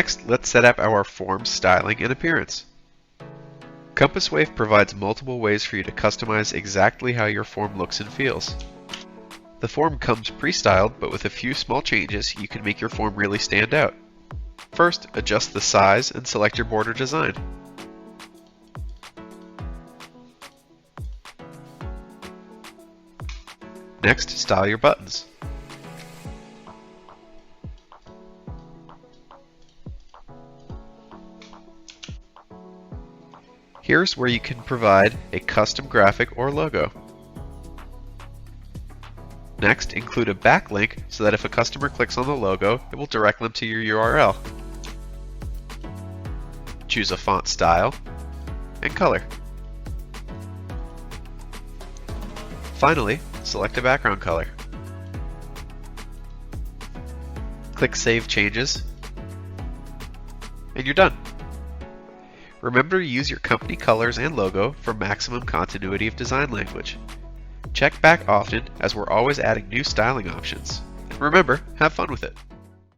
Next, let's set up our form styling and appearance. Compass Wave provides multiple ways for you to customize exactly how your form looks and feels. The form comes pre-styled, but with a few small changes, you can make your form really stand out. First, adjust the size and select your border design. Next, style your buttons. Here's where you can provide a custom graphic or logo. Next, include a backlink so that if a customer clicks on the logo, it will direct them to your URL. Choose a font style and color. Finally, select a background color. Click Save Changes, and you're done. Remember to use your company colors and logo for maximum continuity of design language. Check back often as we're always adding new styling options. And remember, have fun with it.